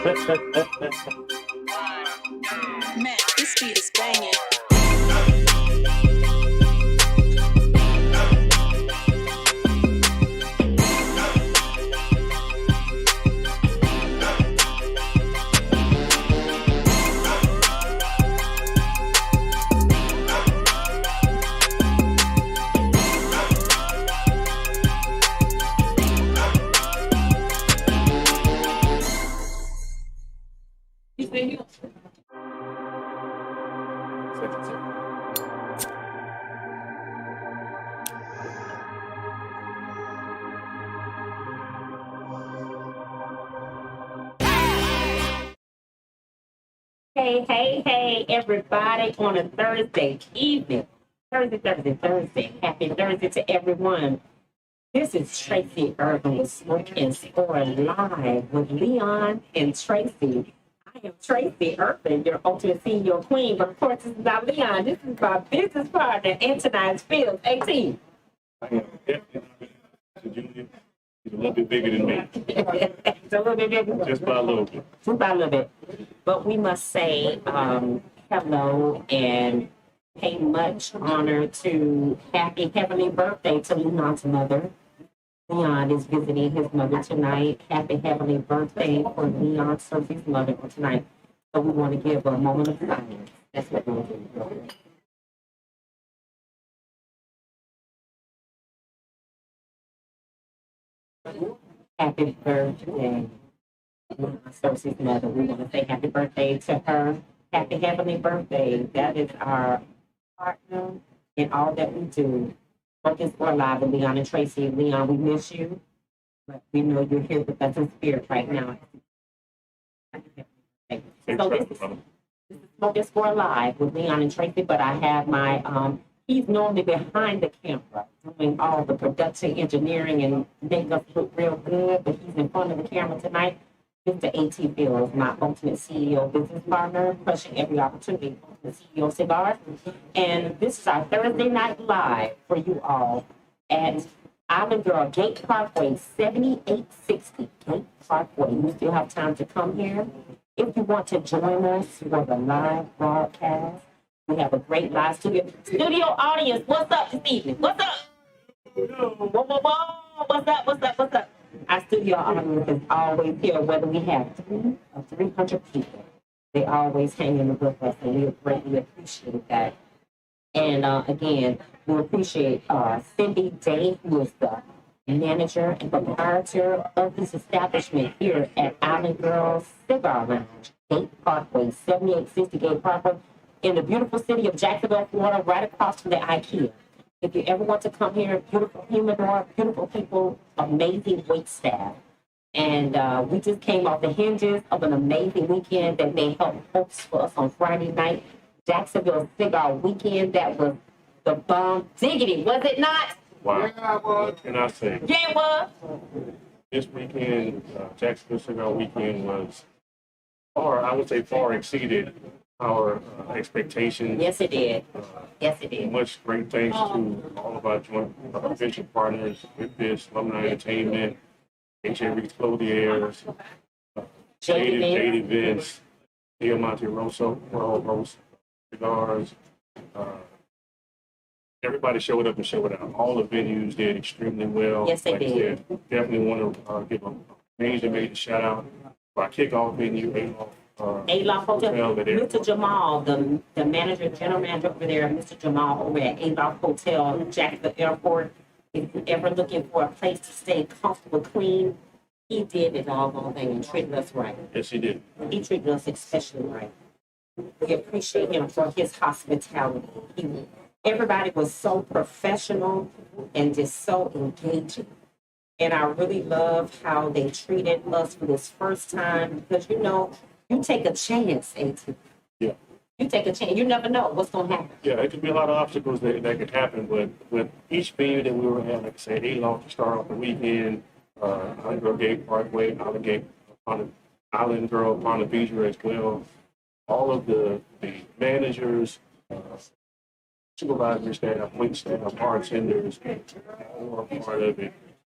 Man, this beat is banging. Hey, everybody on a Thursday evening. Thursday. Happy Thursday to everyone. This is Tracy Urban with Smoke and Score Live with Leon and Tracy. I am Tracy Urban, your ultimate CEO queen, but of course, this is not Leon. This is my business partner, Antonin Fields, 18. I am definitely Junior. He's a little bit bigger than me. It's a little bit bigger. Just by a little bit. Just by a little bit. But we must say hello and pay much honor to happy heavenly birthday to Leon's mother. Leon is visiting his mother tonight. Happy heavenly birthday for Leon Sophie's mother tonight. So we want to give a moment of silence. That's what we're going to do. Happy birthday, Sophie's mother. We want to say happy birthday to her. Happy heavenly birthday. That is our partner in all that we do. Focus for Live with Leon and Tracy. Leon, we miss you, but we know you're here with us in spirit right now. So this is Focus for Live with Leon and Tracy, but I have my he's normally behind the camera doing all the production, engineering, and make us look real good, but he's in front of the camera tonight. Mr. A.T. Fields, my ultimate CEO business partner, crushing every opportunity, ultimate CEO cigars. And this is our Thursday night live for you all at Island Girl Gate Parkway, 7860 Gate Parkway. You still have time to come here. If you want to join us for the live broadcast, we have a great live studio audience. What's up this evening? What's up? Whoa. What's up? Our studio audience is always here, whether we have 3 or 300 people. They always hang in with us, and we greatly appreciate that. And again, we appreciate Cindy Day, who is the manager and proprietor of this establishment here at Island Girls Cigar Lounge, Gate Parkway, 7860 Gate Parkway, in the beautiful city of Jacksonville, Florida, right across from the IKEA. If you ever want to come here, beautiful humidor, beautiful people, amazing wait staff. And we just came off the hinges of an amazing weekend that they helped host for us on Friday night. Jacksonville Cigar Weekend. That was the bomb diggity, was it not? Wow. Yeah, what can I say? Yeah, it was. This weekend, Jacksonville Cigar Weekend was far exceeded our expectations. Yes, it did. Much great thanks to all of our joint venture partners with this, Alumni Entertainment, H.A. Reed's Clothiers, Jade Events, Diamante Rosso, Rose Cigars. Everybody showed up and showed out. All the venues did extremely well. Yes, they did. Definitely want to give a major shout out to our kickoff venue, Aloft Hotel. over there. Mr. Jamal, the general manager over there, Mr. Jamal over at Aloft Hotel, Jacksonville Airport. If you're ever looking for a place to stay comfortable, clean, he did it all thing and treated us right. Yes, he did. He treated us especially right. We appreciate him for his hospitality. Everybody was so professional and just so engaging. And I really love how they treated us for this first time because, you take a chance, AT. Yeah. You take a chance. You never know what's going to happen. Yeah, it could be a lot of obstacles that could happen, but with each venue that we were at, like I said, Aloft to start off the weekend, Island Girl Gate Parkway, Island Girl Ponte Vedra as well. All of the managers, supervisory staff, wait staff, bartenders, all were a part of it.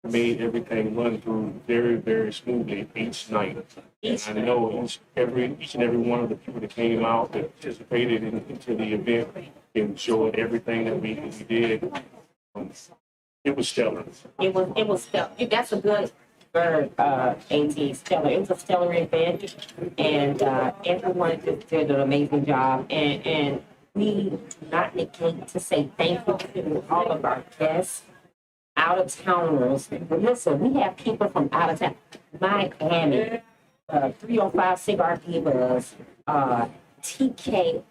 made everything run through very, very smoothly each night. And I know each and every one of the people that came out that participated into the event enjoyed everything that we did. It was stellar. It was stellar. That's a good word, AT, stellar. It was a stellar event, and everyone just did an amazing job. And we do not negate to say thank you to all of our guests, out of towners. Listen, we have people from out of town, Miami, 305 Cigar Divas, TK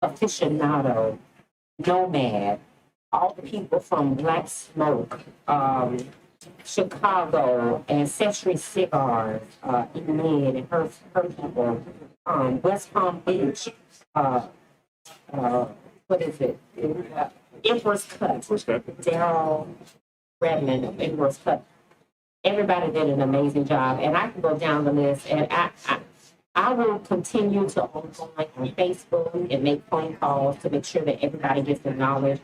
Aficionado, Nomad, all the people from Black Smoke, Chicago, Ancestry Cigars, Enid and her people, West Palm Beach, what is it? Empress Cut, What's that? Daryl Redmond of Empress Cut. Everybody did an amazing job, and I can go down the list, and I will continue to on Facebook and make phone calls to make sure that everybody gets the knowledge.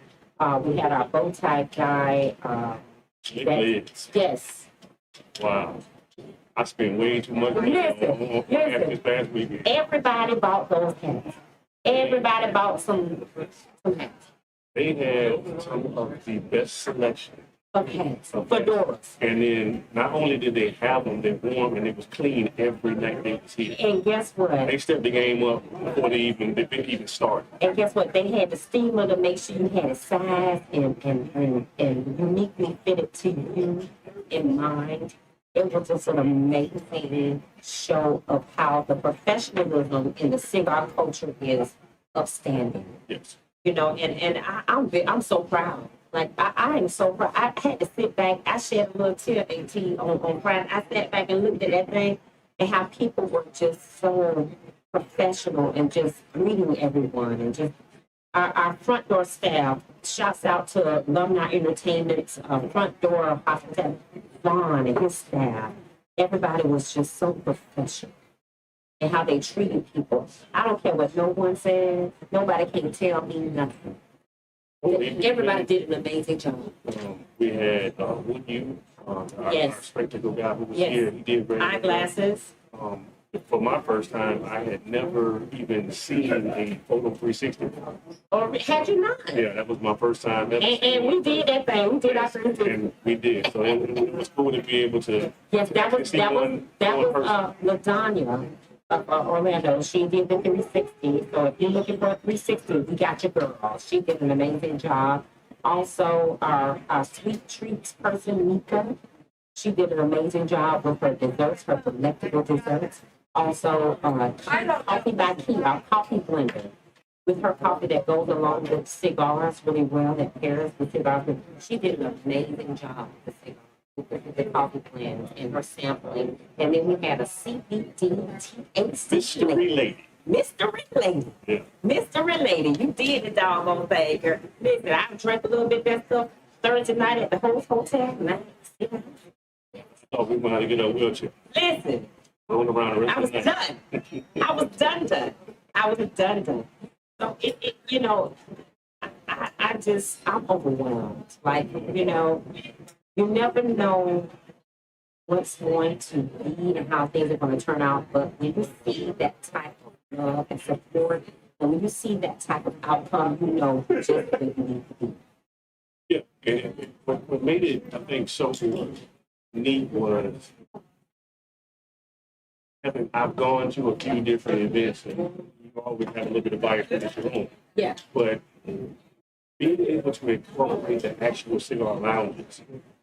We had our bow tie guy. Yes. Wow. I spent way too much money on this past weekend. Everybody bought those hats. Everybody bought some hats. They had some of the best selection. Of hats. Fedoras. And then not only did they have them, they wore them and it was clean every night they was here. And guess what? They stepped the game up before the event even started. And guess what? They had the steamer to make sure you had it sized and uniquely fitted to you in mind. It was just an amazing show of how the professionalism in the cigar culture is upstanding. Yes. You know, and I'm so proud. Like, I am so proud. I had to sit back. I shed a little tear, AT, on Friday. I sat back and looked at that thing and how people were just so professional and just greeting everyone. And just our front door staff, shouts out to Alumni Entertainment's front door hospitality, Vaughn and his staff. Everybody was just so professional and how they treated people. I don't care what no one says. Nobody can tell me nothing. Everybody did an amazing job. We had Wood U, our spectacle guy who was here. He did great. Eyeglasses. For my first time, I had never even seen a photo 360. Or had you not? Yeah, that was my first time ever. And we did that thing. We did our 360. And we did. So it was cool to be able to. Yes, that was LaDanya of Orlando. She did the 360. So if you're looking for a 360, we got your girl. She did an amazing job. Also, our sweet treats person, Mika, she did an amazing job with her desserts, her delectable desserts. Also, Coffee by Key, our coffee blender, with her coffee that goes along with cigars really well, that pairs with cigars. She did an amazing job with the cigars. The coffee blends and her sampling. And then we had a CBD Mystery lady. Mystery lady. Yeah. Mystery lady. You did the doggone thing, girl. Listen, I drank a little bit of that stuff Thursday night at the Host Hotel. Nice. Oh, we went out to get a wheelchair. Listen, Rolling around the rest I was of the night. done. I was done. I was done. So it you know, I'm overwhelmed. Like, you know, you never know what's going to be and how things are going to turn out. But when you see that type of love and support, and when you see that type of outcome, you know just where you need to be. Yeah, and what made it, I think, so neat was I've gone to a few different events, and you always have a little bit of bias with your own. Yeah. But being able to incorporate the actual cigar lounges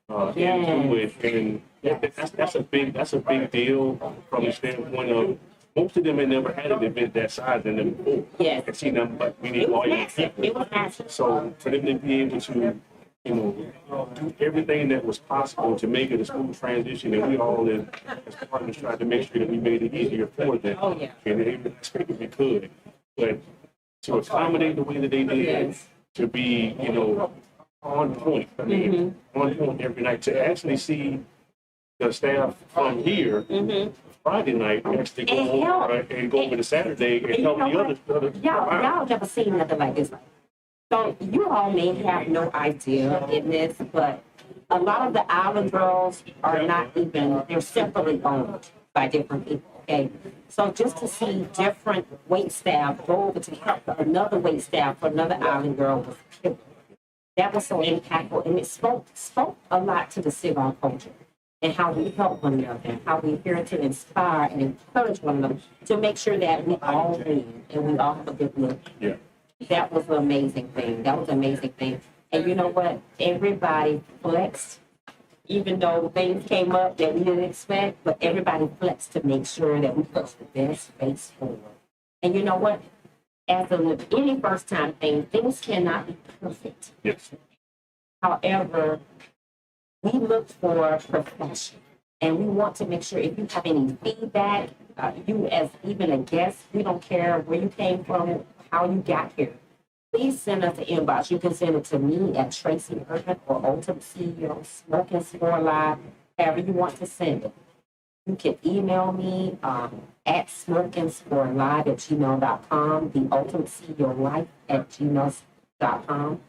into it, and that's a big deal from the standpoint of most of them had never had an event that size in them before. Yes. And see them, but we need It was all massive. It was massive. So for them to be able to, you know, do everything that was possible to make it a smooth transition, and we all as partners tried to make sure that we made it easier for them. Oh, yeah. And they expected we could, but to accommodate the way that they did, Yes. to be, you know, on point. I mean, on point every night. To actually see the staff from here Friday night actually go And over help. and go over to Saturday and And help you know the other. Y'all never seen nothing like this. So you all may have no idea in this, but a lot of the island girls are not even, they're separately owned by different people, okay? So just to see different wait staff go over to help another wait staff for another island girl was pivotal. That was so impactful, and it spoke a lot to the cigar culture and how we help one another and how we're here to inspire and encourage one another to make sure that we all win and we all have a good look. Yeah. That was an amazing thing. That was an amazing thing. And you know what? Everybody flexed, even though things came up that we didn't expect, but everybody flexed to make sure that we put the best face forward. And you know what? As with any first time thing, things cannot be perfect. Yes. However, we look for perfection. And we want to make sure if you have any feedback, you as even a guest, we don't care where you came from, how you got here. Please send us an inbox. You can send it to me at Tracy Urban or Ultimate CEO, Smoke and Score Live, however you want to send it. You can email me at smokeandscorelive@gmail.com, the Ultimate CEO Life @gmail.com.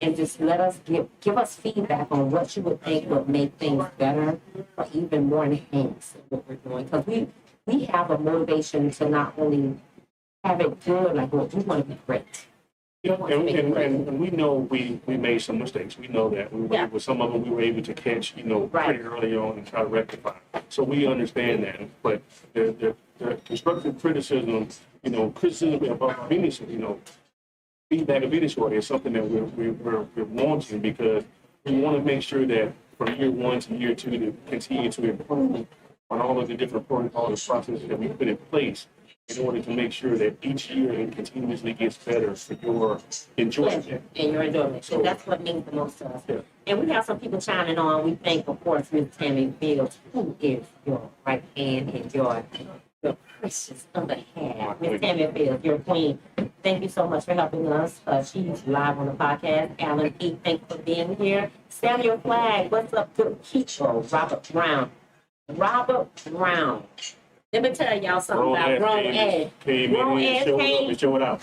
And just let us give us feedback on what you would think would make things better or even more enhance what we're doing. Because we have a motivation to not only have it good, like, well, we want to be great. Yeah, and we know we made some mistakes. We know that. With some of them, we were able to catch, pretty early on and try to rectify. So we understand that. But the constructive criticism, criticism about business, feedback of any sort is something that we're wanting because we want to make sure that from year one to year two to continue to improve on all of the different protocols and processes that we put in place in order to make sure that each year it continuously gets better for your enjoyment. And your enjoyment. So that's what means the most to us. Yeah. And we have some people chiming on. We thank, of course, Ms. Tammy Fields, who is your right hand and your precious other half. Ms. Tammy Fields, your queen. Thank you so much for helping us. She's live on the podcast. Alan P., thank you for being here. Samuel Flagg, what's up to Keecho? Robert Brown. Let me tell y'all something about Grown Ass.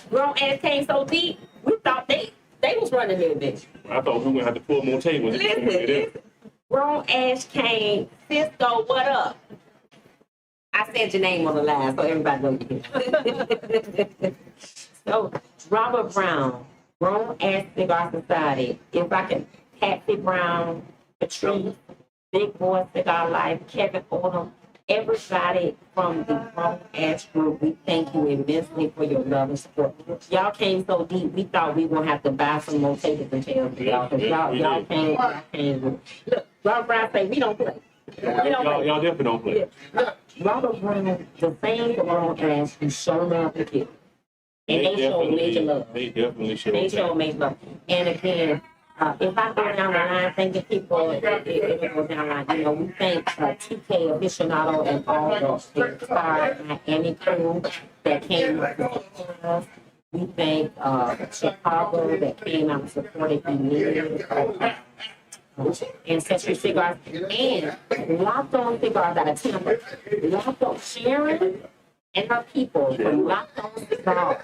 Grown Ass came so deep, we thought they was running their bitch. I thought we were going to have to pull more tables. Listen. Grown Ass came, Cisco, what up? I said your name on the line so everybody knows you. So, Robert Brown, Grown Ass Cigar Society. If I can, Patsy Brown, Patrice, Big Boy Cigar Life, Kevin Odom, everybody from the Grown Ass group, we thank you immensely for your love and support. Y'all came so deep, we thought we were going to have to buy some more tables and chairs for y'all, because y'all came. Look, Robert Brown say, we don't play. Y'all definitely don't play. Look, Robert Brown, the same Grown Ass who showed up to get. And they showed major love. They definitely showed major love. And again, if I go down the line thanking people, it'll go down the line. We thank TK Aficionado and all the entire Miami crew that came up to support us. We thank Chicago that came out and supported Immediate, Ancestry Cigars, and Locked On Cigars out of Tampa. Locked On Sharon and her people from Locked On Cigars.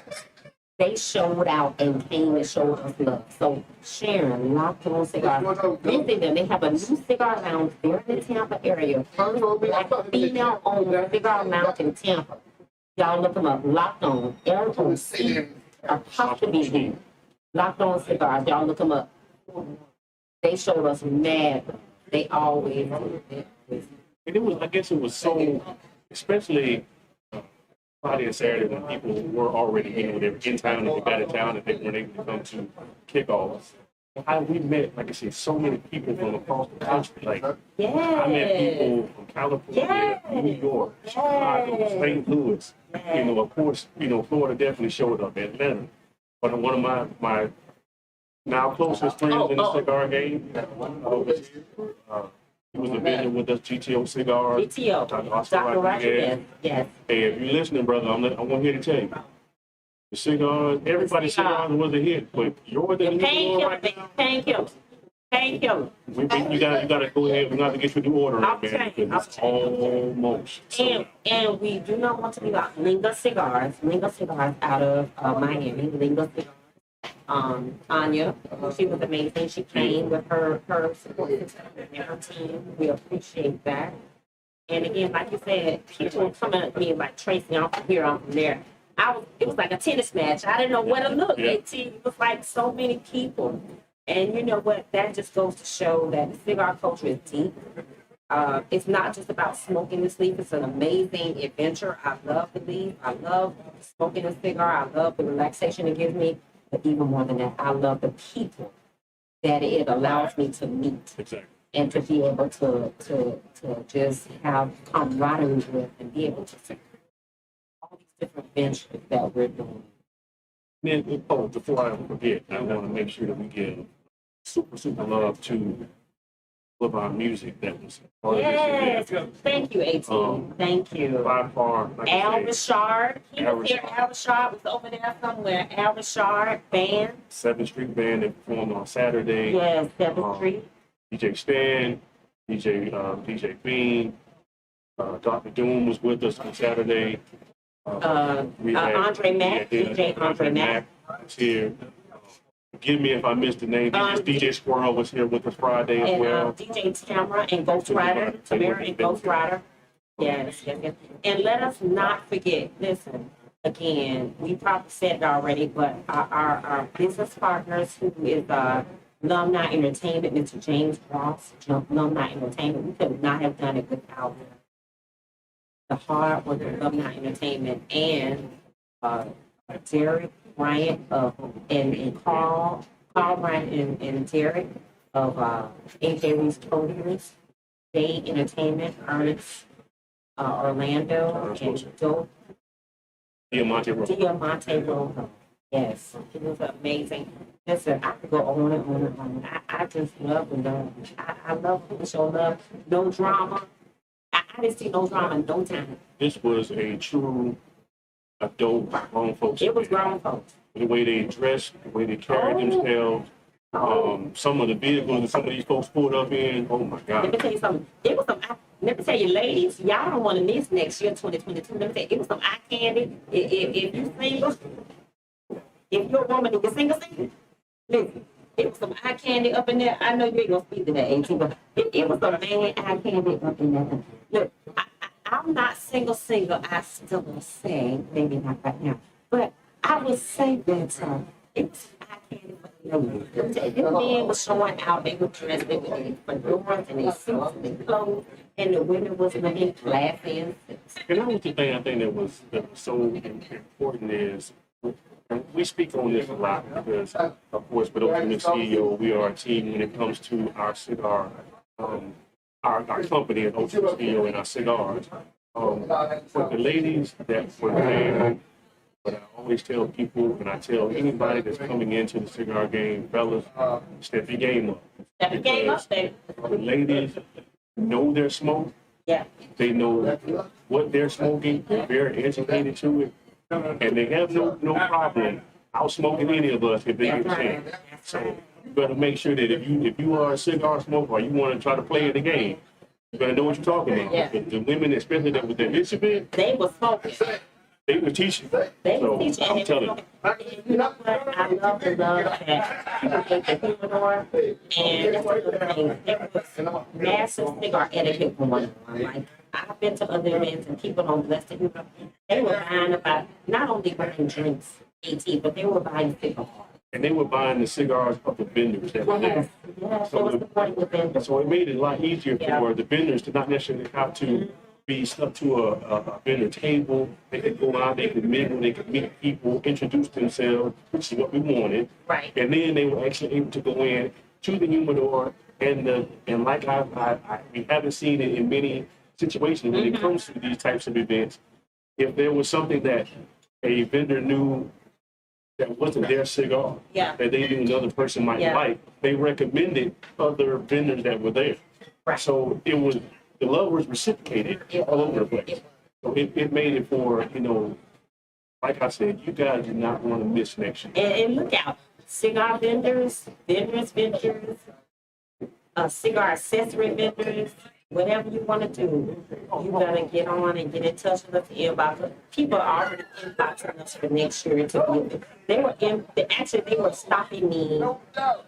They showed out and came and showed us love. So Sharon, Locked On Cigars, visit them. They have a new cigar lounge there in the Tampa area. First black female owner cigar lounge in Tampa. Y'all look them up. Locked On, LOC, apostrophe, Locked On Cigars. Y'all look them up. They showed us mad. They always do. And I guess it was so, especially Friday and Saturday when people were already, they were in town and they got in town and they weren't able to come to kickoffs. How we met, like I said, so many people from across the country. Like, I met people from California, New York, Chicago, St. Louis. Of course, Florida definitely showed up, Atlanta. But one of my now closest friends in the cigar game, he was a vendor with us, GTO Cigars. GTO, Dr. Rodriguez, yes. Hey, if you're listening, brother, I'm here to tell you. The cigars, everybody's cigars was a hit, but yours that you're doing right now. Thank you. You gotta go ahead. We got to get you the order, man. It's almost. And we do not want to be like Linga Cigars out of Miami. Linga Cigars. Anya. She was amazing. She came with her support system and her team. We appreciate that. And again, like you said, people coming up to me like Tracy, I'm from here, I'm from there. It was like a tennis match. I didn't know where to look. Yeah. It was like so many people. And you know what? That just goes to show that the cigar culture is deep. It's not just about smoking this leaf. It's an amazing adventure. I love the leaf. I love smoking a cigar. I love the relaxation it gives me. But even more than that, I love the people that it allows me to meet Exactly. and to be able to just have camaraderie with and be able to see all these different ventures that we're doing. Then, oh, before I forget, I want to make sure that we give super love to all of our music that was part Yes, of this event. thank you, AT. Thank you. By far, like Al I said, Rashard, he Al was here. Rashard. Al Rashard was over there somewhere. Al Rashard band. 7th Street Band that performed on Saturday. Yes, 7th Street. DJ Stan, DJ Bean, Dr. Doom was with us on Saturday. Andre Mack, DJ Andre Mack. was here. Forgive me if I missed the name. DJ Squirrel was here with us Friday as And well. DJ Tamara and Ghost Rider, Tamara and Ghost Rider. Yes. And let us not forget, listen, again, we probably said it already, but our business partners who is Alumni Entertainment, Mr. James Ross, Alumni Entertainment, we could not have done it without the hard work of Alumni Entertainment and Derek Bryant and Carl Bryant and Derek of AJ Reese Coders, Day Entertainment, Ernest Orlando, and Dope Diamante Road. Diamante Rojo. Yes, it was amazing. Listen, I could go on and on and on. I just love the love. I love the show love. No drama. I didn't see no drama in no time. This was a true adult grown folks. It was event. grown folks. The way they dressed, the way they carried themselves, some of the vehicles that some of these folks pulled up in. Oh my Let God! me tell you something. It was some. Let me tell you, ladies, y'all don't want to miss next year, 2022. Let me tell you, it was some eye candy. If you single, if you're a woman and you're single, listen, it was some eye candy up in there. I know you ain't gonna speak to that, AT, but it was some man eye candy up in there. Look, I'm not single. I still will say, maybe not right now, but I would say that it was eye candy for the ladies. Let me tell you, the men were showing out. They were dressed, they were in fedoras and their suits and their clothes, and the women was looking classy and sexy. And that was the thing I think that was so important is, and we speak on this a lot because, of course, with Ultimate CEO, we are a team when it comes to our cigar, our company at Ultimate CEO and our cigars. For the ladies that were there, but I always tell people, and I tell anybody that's coming into the cigar game, fellas, step your game up. Step your game up, baby. The ladies know their smoke. Yeah. They know what they're smoking. They're very educated to it. And they have no problem out smoking any of us if they get a chance. So you better make sure that if you are a cigar smoker or you want to try to play in the game, you better know what you're talking about. Yeah. The women, especially that with the Michigan, They were smoking. they will teach you. They So were teaching. I'm And telling you. you know what? I love the love that people take the humidor. And that's another thing. There was massive cigar etiquette going on. Like, I've been to other events and people don't bless the humidor. They were buying about, not only buying drinks, AT, but they were buying cigars. And they were buying the cigars of the vendors that were there. Yes, it was supporting the vendors. So it made it a lot easier Yeah. for the vendors to not necessarily have to be stuck to a vendor table. They could go out, they could mingle, they could meet people, introduce themselves, which is what we wanted. Right. And then they were actually able to go in to the humidor and like we haven't seen it in many situations when it comes to these types of events. If there was something that a vendor knew that wasn't their cigar, Yeah. that they knew another person might Yeah. like, they recommended other vendors that were there. Right. So it was, the love was reciprocated all over the place. So it made it for, like I said, you guys do not want to miss next year. And look out, cigar vendors, cigar accessory vendors, whatever you want to do, you gotta get on and get in touch with us inbox. People are already inboxing us for next year to be. They were stopping me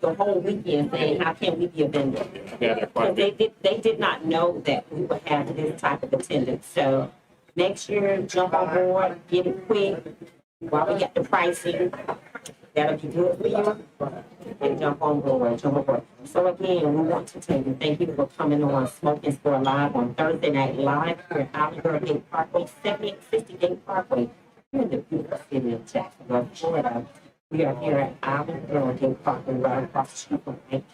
the whole weekend saying, "How can we be a vendor?" Because they did not know that we would have this type of attendance. So next year, jump on board, get it quick while we get the pricing. That'll be good for you. And jump on board. So again, we want to tell you thank you for coming on Smoking Store Live on Thursday Night Live here at Allen Gate Parkway, 7860 Gate Parkway, here in the beautiful city of Jacksonville, Florida. We are here at Allen Gate Parkway, right across the street from Bank.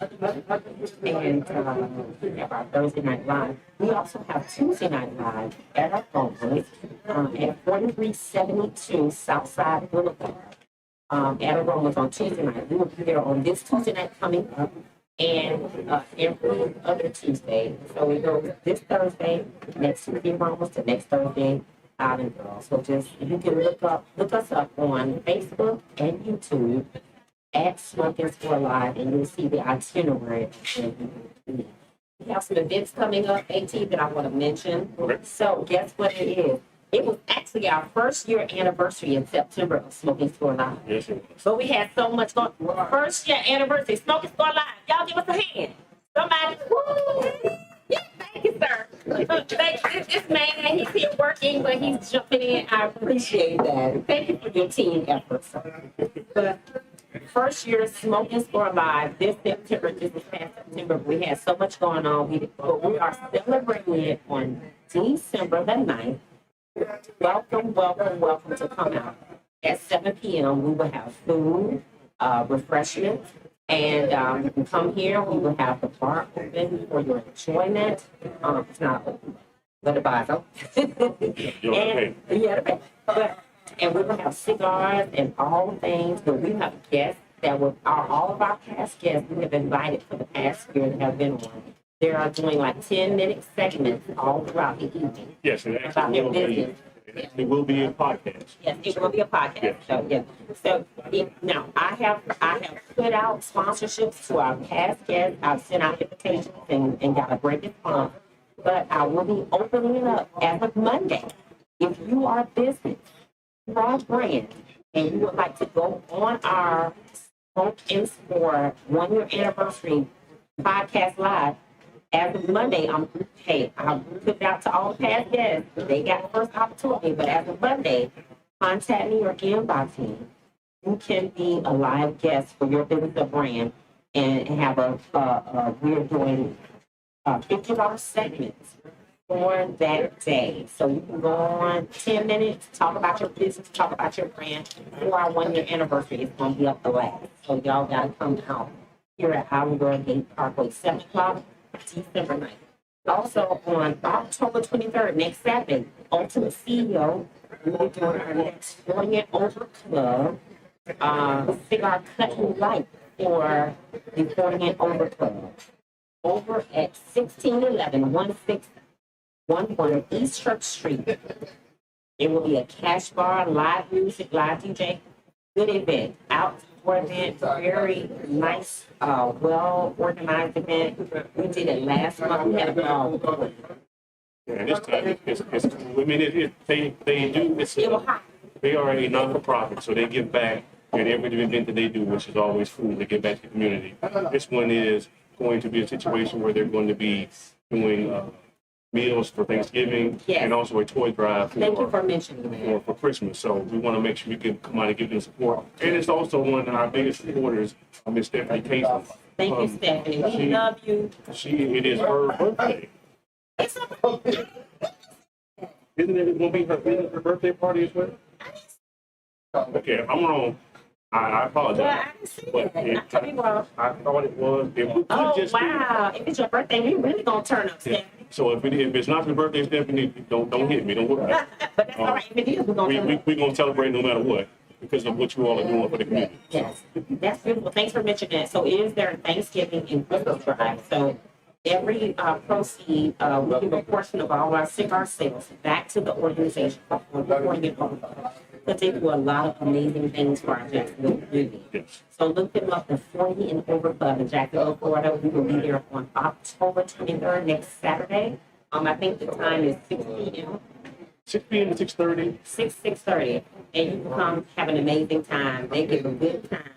And we have our Thursday Night Live. We also have Tuesday Night Live at our phone at 4372 Southside Boulevard. At Aromas on Tuesday night. We will be there on this Tuesday night coming up and every other Tuesday. So we go this Thursday, next Tuesday Aromas, the next Thursday Island Girls. So just you can look us up on Facebook and YouTube at Smoking Store Live, and you'll see the itinerary. We have some events coming up, AT, that I want to mention. Okay. So guess what it is? It was actually our first year anniversary in September of Smoking Store Live. Yes, it was. So we had so much going. First year anniversary, Smoking Store Live. Y'all give us a hand. Somebody. Woo! Yeah, thank you, sir. Thank you. This man, he's here working, but he's jumping in. I appreciate that. Thank you for your team effort, sir. But first year Smoking Store Live this September, this past September, we had so much going on. But we are celebrating it on December the 9th. Welcome to come out. At 7 p.m., we will have food, refreshments, and you can come here. We will have the bar open for your enjoyment. It's not open, but the bar's open. And we will have cigars and all the things. But we have guests that are all of our past guests we have invited for the past year that have been on. They are doing like 10-minute segments all throughout the evening. Yes, and about their business. it will be a podcast. Yes, it will be a podcast. Yes. So yeah. So now I have put out sponsorships to our past guests. I've sent out invitations and got a great response. But I will be opening it up as of Monday. If you are a business, you are a brand, and you would like to go on our Smoke and Store 1 year anniversary podcast live. As of Monday, I'll put it out to all the past guests. They got the first opportunity, but as of Monday, contact me or inbox me. You can be a live guest for your business or brand and have we're doing $50 segments for that day. So you can go on 10 minutes, talk about your business, talk about your brand. For our 1 year anniversary, it's going to be up the last. So y'all got to come out here at Allen Gate Parkway, 7 o'clock. December 9th. Also on October 23rd, next Saturday, Ultimate CEO, we'll be doing our next 40 and Over Club, cigar cutting light for the 40 and Over Club. Over at 1611 East Church Street. It will be a cash bar, live music, live DJ, good event, outdoor event, very nice, well-organized event. We did it last month. We had a ball. And this time, they are a non-for-profit, so they give back at every event that they do, which is always food. They give back to the community. This one is going to be a situation where they're going to be doing meals for Thanksgiving, and also a toy drive Thank you for mentioning that. for Christmas. So we want to make sure we can come out and give them support. And it's also one of our biggest supporters, Miss Stephanie Casey. Thank you, Stephanie. We love you. It is her birthday. It's a Isn't it going to be her birthday party as well? Okay, I'm wrong. I apologize. Well, I didn't see But that. it- I could be wrong. I thought it was. It could Oh, just be. wow. If it's your birthday, we really going to turn up, Stephanie. So if it's not your birthday, Stephanie, don't hit me. Don't worry. But that's all right. If it is, we're going to turn up. We're going to celebrate no matter what because of what you all are doing for the community. Yes, that's beautiful. Thanks for mentioning that. So it is their Thanksgiving and Christmas drive. So every proceed, we give a portion of all our cigar sales back to the organization. because they do a lot of amazing things for our Jacksonville community. Yes. So look them up, the 40 and Over Club in Jacksonville, Florida. We will be there on October 23rd, next Saturday. I think the time is 6 p.m. 6 p.m. to 6:30. 6:30, and you can come have an amazing time. They give a good time.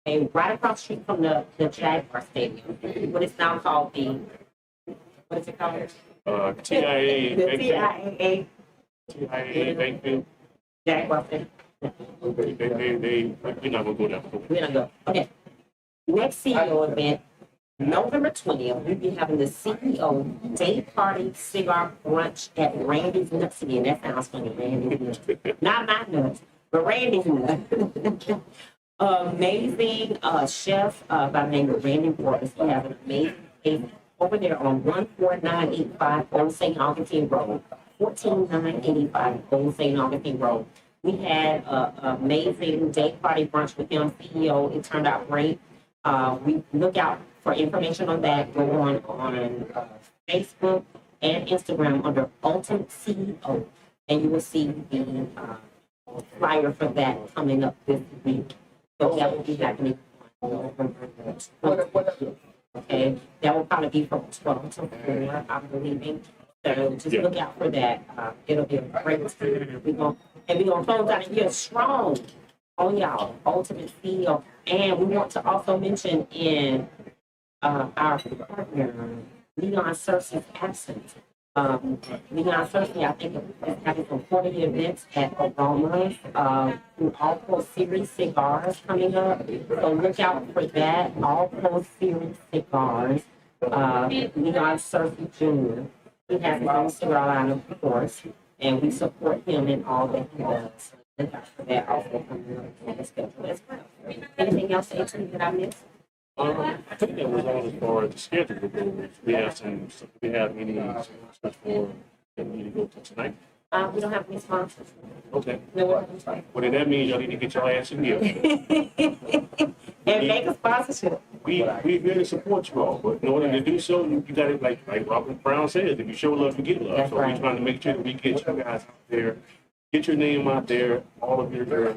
And right across the street from the Jaguar Stadium, what is now called what is it called? TIA. The Bankfield. TIAA TIA Bankfield. Jaguar Stadium. We're not gonna go there. We're gonna go. Okay. Next CEO event, November 20th, we'll be having the CEO Day Party Cigar Brunch at Randy's Nuts again. That sounds funny, Randy's Nuts. Not my nuts, but Randy's Nuts. Amazing chef by the name of Randy Waters. He has an amazing place over there on 14985 Old St. Augustine Road. 14985 Old St. Augustine Road. We had an amazing day party brunch with him, CEO. It turned out great. We look out for information on that. Go on Facebook and Instagram under Ultimate CEO, and you will see the flyer for that coming up this week. So that will be happening on November 20th. Okay, that will probably be from 12 to 4, I'm believing. So just look out for that. It'll be a great time. We're gonna close out the year strong. Oh y'all, Ultimate CEO. And we want to also mention in our partner, Leon Cersei's absence. Leon Cersei, I think, is having some 40 events at Aromas, All Pro Series cigars coming up. So look out for that. All Pro Series cigars. Leon Cersei Jr. He has his own cigar line, of course, and we support him in all that he does. Look out for that also coming up on the schedule as well. Anything else, AT, that I missed? I think that was all as far as the schedule goes. We have any stuff for that we need to go to tonight. We don't have any sponsors. Okay. No, we don't have any sponsors. Well, then that means y'all need to get your ass in here. And make a sponsorship. We're here to support you all, but in order to do so, you got to, like Robert Brown says, if you show love, you get love. That's So right. we're trying to make sure that we get you guys out there, get your name out there, all of your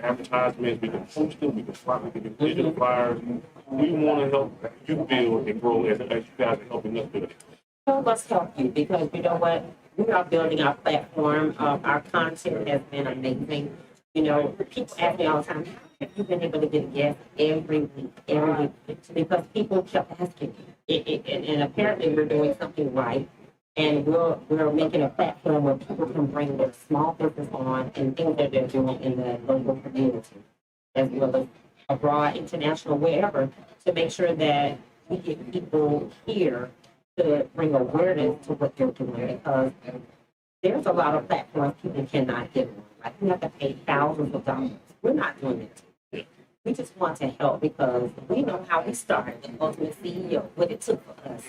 advertisements. We can post them, we can do digital flyers. We want to help you build and grow as you guys are helping us build it. So let's help you because you know what? We are building our platform. Our content has been amazing. You know, people ask me all the time, how have you been able to get a guest every week? Because people kept asking. And apparently we're doing something right. And we're making a platform where people can bring their small business on and things that they're doing in the local community, as well as abroad, international, wherever, to make sure that we get people here to bring awareness to what they're doing, because there's a lot of platforms people cannot get on. Like, you have to pay thousands of dollars. We're not doing that. We just want to help because we know how we started with Ultimate CEO, what it took for us.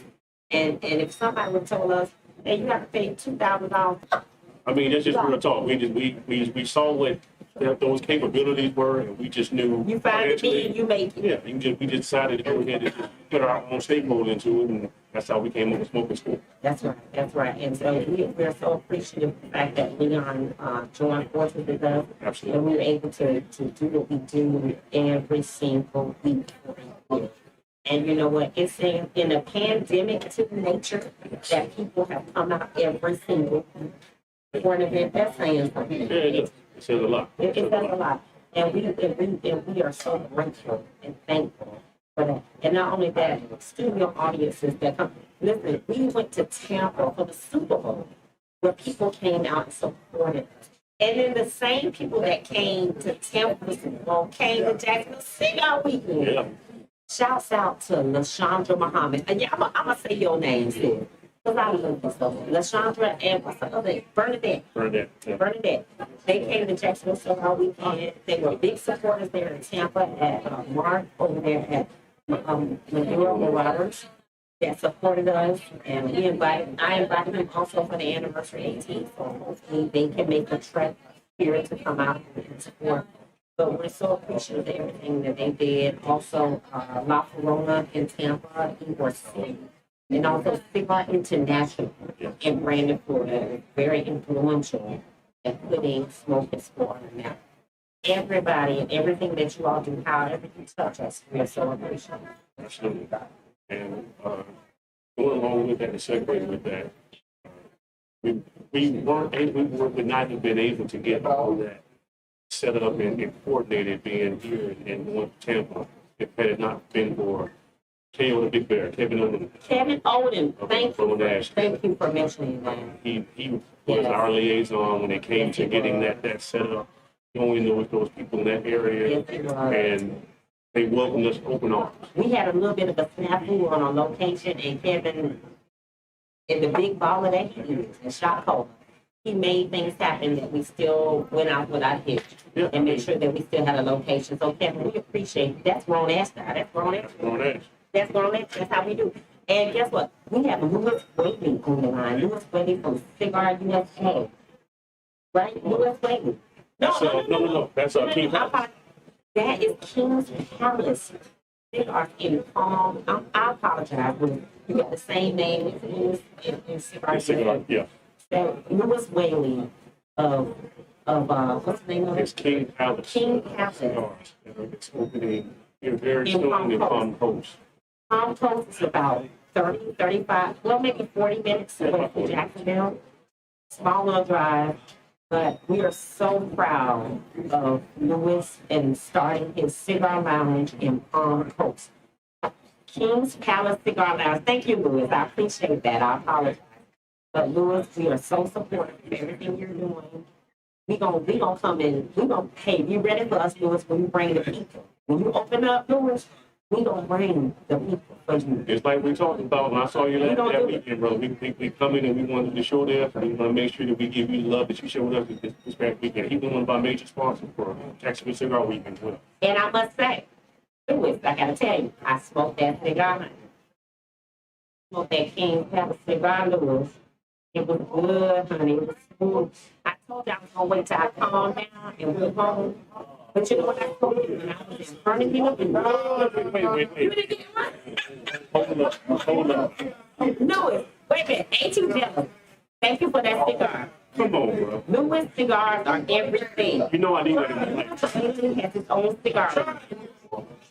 And if somebody would told us, hey, you have to pay $2,000. I mean, that's just real talk. We saw what those capabilities were, and we just knew. You find it, financially- you make it. Yeah, we just decided to go ahead and just put our own stakeholder into it, and that's how we came up with Smoking School. That's right. And so we're so appreciative of the fact that Leon joined forces with us. Absolutely. And we were able to do what we do every single week for a year. And you know what? It's in a pandemic to nature that people have come out every single week for an event. That's saying something. Yeah, it says a lot. It says a lot. And we are so grateful and thankful for that. And not only that, studio audiences that come. Listen, we went to Tampa for the Super Bowl where people came out and supported us. And then the same people that came to Tampa for the Super Bowl came to Jacksonville Cigar Weekend. Yeah. Shouts out to LaShondra Muhammad. And yeah, I'm going to say your name, sis. Because I love you so much. LaShondra and what's the other? Bernadette. Bernadette. They came to Jacksonville Cigar Weekend. They were big supporters there in Tampa at Mark over there at Maduro Marauders that supported us. And I invited them also for the anniversary 18th. So hopefully they can make a trek here to come out and support. But we're so appreciative of everything that they did. Also, La Corona in Tampa, Ybor City, and also Cigar International in Brandon, Florida, very influential at putting Smoke and Sport on now. Everybody and everything that you all do, however you touch us, we are so appreciative. Absolutely. And going along with that and segueing with that, we would not have been able to get all that set up and coordinated being here in North Tampa if it had not been for KO the Big Bear, Kevin Odom. Kevin Odom, Okay, thank you for mentioning that. He was our liaison when it came to getting that set up. He only knew those people in that area, Yes, he was. and they welcomed us open arms. We had a little bit of a snafu on a location, and Kevin, in the big baller that he is, in shot caller, he made things happen that we still went out without hitch Yeah. and made sure that we still had a location. So Kevin, we appreciate it. That's grown ass now. That's grown ass. On that. That's grown ass. That's how we do. And guess what? We have Louis Whaley on the line. Louis Whaley from Cigar USA. Right? Louis Whaley. No. That's King Palace. That is King's Palace. They are in Palm. I apologize. You got the same name as it is in Cigar USA. Yeah. So Louis Whaley of what's the name of It's it? King Palace. King Palace. Cigars. And it's opening here very In soon Palm in Coast. Palm Coast. Palm Coast is about 30, 35, well, maybe 40 minutes away from Jacksonville. Small little drive, but we are so proud of Louis and starting his cigar lounge in Palm Coast. King's Palace Cigar Lounge. Thank you, Louis. I appreciate that. I apologize. But Louis, we are so supportive of everything you're doing. We gonna come in. We gonna hey, be ready for us, Louis, when you bring the people. When you open up, Louis, we gonna bring the people for you. It's like we talked about when I saw you We gonna that do weekend, bro. We come in and we wanted to show there, and we want to make sure that we give you the love that you showed us this past weekend. He was one of our major sponsors for Jacksonville Cigar Week as well. And I must say, Louis, I gotta tell you, I smoked that cigar, honey. Smoked that King Palace cigar, Louis. It was good, honey. It was smooth. I told you I was gonna wait till I calmed down and went home. But you know what I told you when I was in front of you? Wait. You didn't get one? Hold up. Louis, wait a minute. Ain't you jealous? Thank you for that cigar. Come on, bro. Louis cigars are everything. You know I need that in my life. He has his own cigar.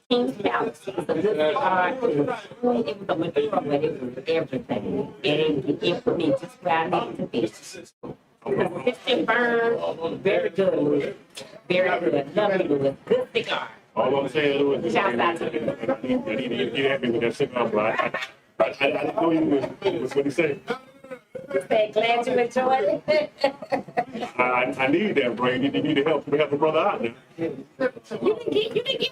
King's Palace. It was a good cigar. It was a Maduro, but it was everything. It put me just where I needed to be. Consistent burn, very good, Louis. Very good. Lovely, Louis. Good cigar. All I'm saying is, Shouts out to you. I need to get happy with that cigar, bro. I didn't know you was what he said. Say, glad you enjoyed it. I need that, bro. You need to help the brother out now. You didn't get.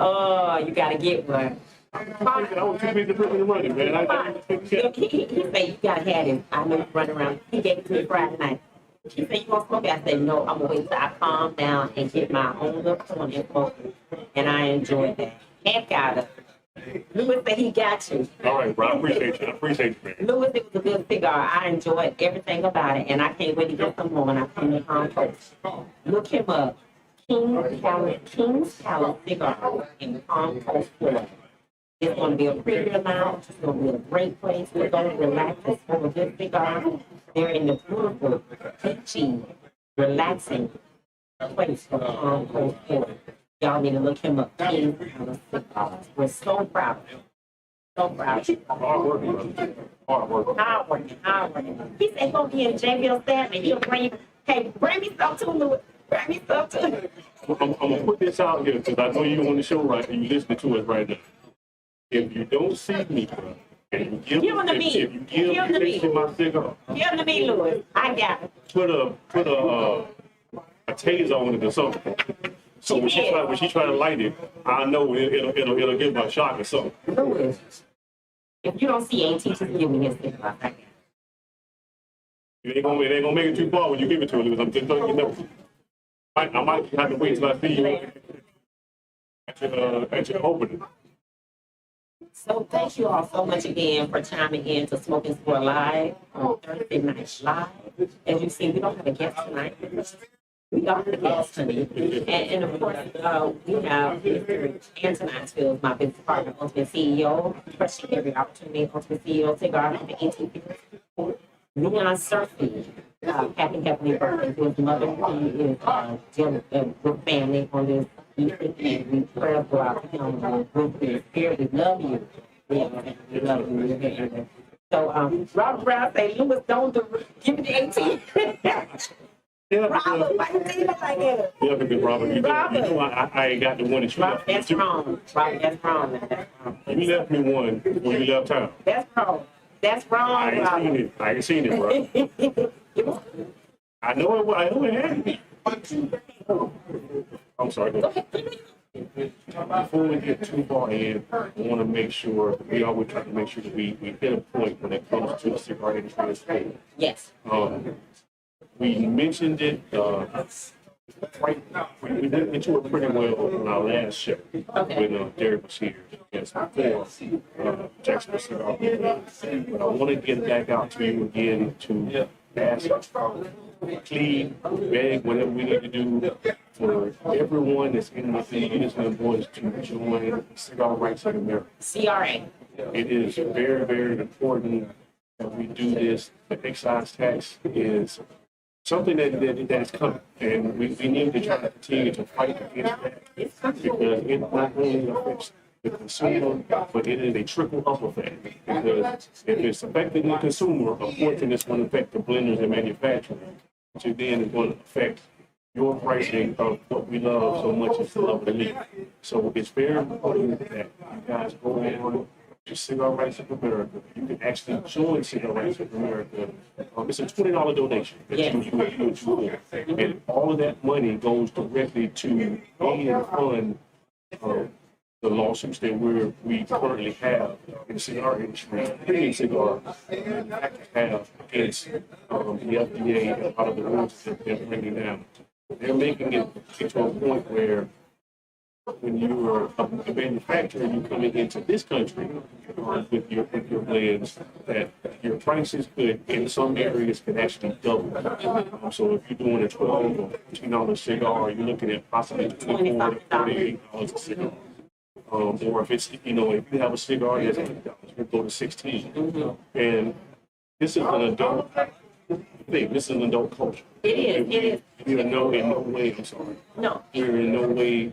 Oh, you gotta get one. I was too busy putting the money, man. I He said you gotta have him. I know you run around. He gave it to me Friday night. He said you gonna smoke it? I said no. I'm gonna wait till I calm down and get my own little point and smoke it. And I enjoyed that. Heck out of it. Louis said he got you. All right, bro. I appreciate you, man. Louis, it was a good cigar. I enjoyed everything about it, and I can't wait to get some more when I come to Palm Coast. Look him up. King's Palace Cigar in Palm Coast, Florida. It's going to be a premier lounge. It's going to be a great place. We're going to relax and smoke a good cigar. They're in the beautiful, beachy, relaxing place for Palm Coast, Florida. Y'all need to look him up. King's Palace Cigars. We're so proud of him. So proud of him. Hard work, bro. Hard work. Hard working. He said he'll be in JBL staff and he'll bring me some too, Louis. Bring me some too. I'm gonna put this out here because I know you on the show right and you listening to us right now. If you don't see me, bro, and you Give him to me. if you give me my cigar, Give him to me, Louis. I got it. put a taser on it or something. So when she try to light it, I know it'll give her a shock or something. Louis, if you don't see AT, just give me his cigar. I got it. It ain't gonna make it too far when you give it to her. I'm just letting you know. I might have to wait till I see you at your opening. So thank you all so much again for chiming in to Smoking Sport Live on Thursday Night Live. As you see, we don't have a guest tonight. We are the guest tonight. And of course, we have Mr. Antonin Fields, my business partner, Ultimate CEO, crushing every opportunity, Ultimate CEO, cigar, and the 18 Leon Surfy, happy birthday to his mother. He is with family on this evening, and we pray for our him with his spirit. We love you. We love you. So, Robert Brown say, Lewis, don't give me the 18. Yeah, Robert, why you say that like that? yeah, because Robert, you know I ain't got the one that you Robert, left me that's two. wrong. Robert, that's wrong. That's wrong. You left me one when you left town. That's wrong. That's wrong, I ain't Robert. seen it. I ain't seen it, bro. I know it. I know it had. I'm sorry. Go ahead. Before we get too far in, I want to make sure we always try to make sure that we hit a point when it comes to the cigar industry as a whole. Yes. We mentioned it. Right, we did into it pretty well on our last show when Derek was here. Yes, before Jackson Cigar. But I want to get back out to you again to ask, plead, beg, whatever we need to do for everyone that's in the industry and boys to join Cigar Rights in America. CRA. It is very, very important that we do this. The excise tax is something that is coming, and we need to try to continue to fight against that because it not only affects the consumer, but it is a trickle-up effect. Because if it's affecting the consumer, of course, then it's going to affect the blenders and manufacturers, which then is going to affect your pricing of what we love so much as the love of the meat. So it's very important that you guys go on to Cigar Rights of America. You can actually join Cigar Rights of America. It's a $20 donation that you do. And all of that money goes directly to aid and fund the lawsuits that we currently have in the cigar industry, premium cigar have against the FDA and a lot of the rules that they're bringing down. They're making it to a point where when you're a manufacturer, you're coming into this country with your blends, that your prices could, in some areas, can actually double. So if you're doing a $12 or $15 cigar, you're looking at possibly $24 to $48 a cigar. Or if it's, if you have a cigar that's $8, you go to $16. And this is an adult thing. This is an adult culture. It is. We're in no way, I'm sorry. No. We're in no way,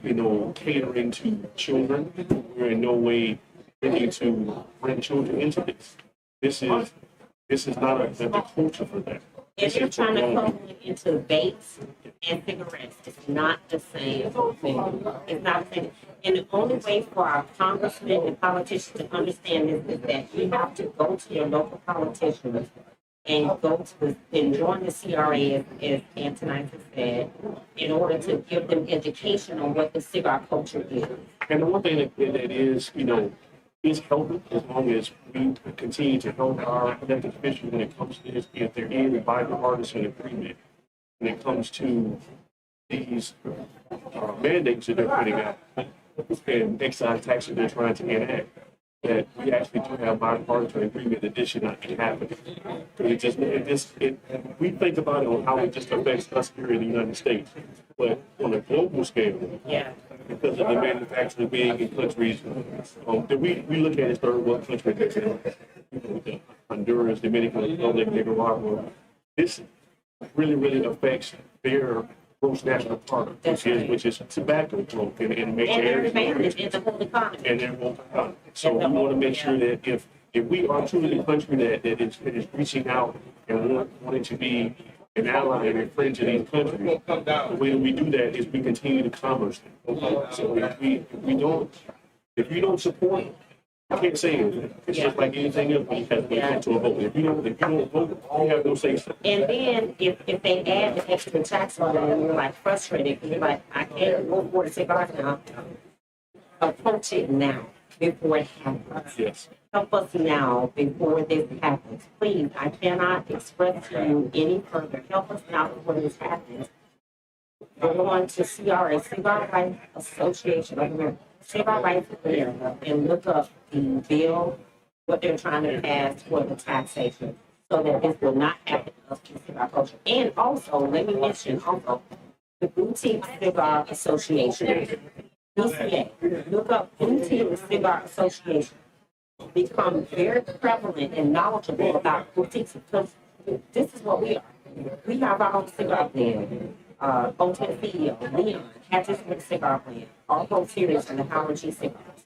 catering to children. We're in no way trying to bring children into this. This is not the culture for that. If you're trying to come into vapes and cigarettes, it's not the same thing. It's not the same. And the only way for our congressmen and politicians to understand this is that you have to go to your local politicians and and join the CRA, as Antonite has said, in order to give them education on what the cigar culture is. And the one thing that is, is helping as long as we continue to help our elected officials when it comes to this, if there is a bipartisan agreement when it comes to these mandates that they're putting out and excise taxes they're trying to enact, that we actually do have bipartisan agreement that this should not be happening. We think about it on how it just affects us here in the United States, but on a global scale, because of the manufacturing being in countries that we look at as third world countries, Honduras, Dominican Republic, Nicaragua, this really, really affects their gross national product, which is tobacco growth in major areas. And the whole economy. And their whole economy. So we want to make sure that if we are truly a country that is reaching out and wanting to be an ally and a friend to these countries, the way that we do that is we continue to commerce them. So if you don't support, I can't say anything. It's just like anything else when you come to a vote. If you don't vote, you have no say so. And then if they add the extra tax on it, and you're like frustrated, you're like, I can't go for the cigars now. Approach it now before it happens. Yes. Help us now before this happens. Please, I cannot express to you any further. Help us now before this happens. Go on to CRA, Cigar Rights Association of America, Cigar Rights of America, and look up the bill, what they're trying to pass for the taxation, so that this will not happen to us in cigar culture. And also, let me mention the Boutique Cigar Association, BCA. Look up Boutique Cigar Association. Become very prevalent and knowledgeable about boutiques, because this is what we are. We have our own cigar blend. Ultimate CEO, Leon, has his own cigar blend. All Pro Series and the Howard G cigars.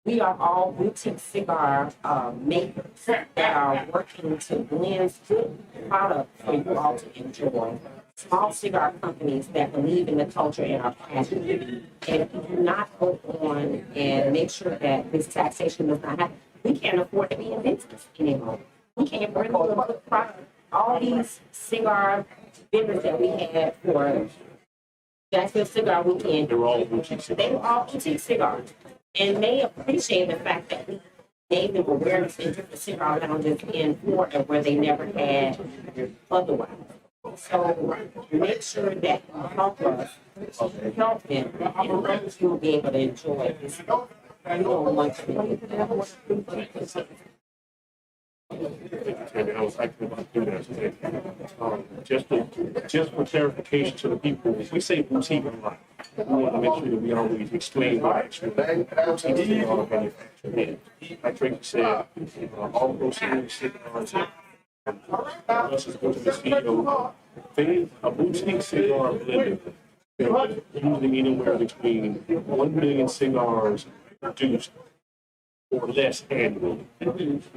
We are all boutique cigar makers that are working to blend good products for you all to enjoy. Small cigar companies that believe in the culture and are passionate. And if you do not go on and make sure that this taxation does not happen, we can't afford to be in business anymore. We can't bring all the good product. All these cigar vendors that we had for Jacksonville Cigar Weekend, They're all boutique cigars. they were all boutique cigars. And they appreciate the fact that we gave them awareness in different cigar lounges in Florida where they never had otherwise. So make sure that you help us, help them, and let you be able to enjoy this. You don't want to. And I was actually about to do that today. Just for clarification to the people, if we say boutique a lot, we want to make sure that we always explain what actually boutique cigar manufacturing is. Like Tracy said, all those cigars, us as the CEO, a boutique cigar blender usually anywhere between 1 million cigars produced or less annually.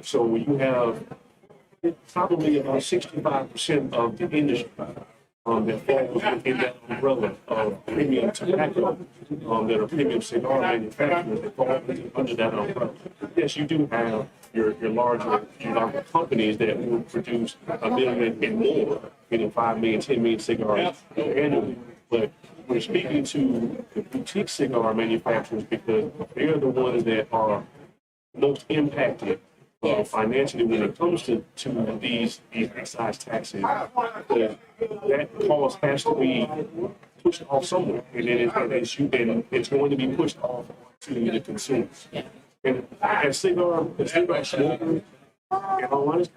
So you have probably about 65% of the industry that falls within that umbrella of premium tobacco, that are premium cigar manufacturers that fall under that umbrella. Yes, you do have your larger companies that will produce 1 million and more, 5 million, 10 million cigars annually. But we're speaking to the boutique cigar manufacturers because they're the ones that are most impacted financially when it comes to these excise taxes. Because that cost has to be pushed off somewhere, and then it's going to be pushed off to the consumers. And as cigar smokers, in all honesty,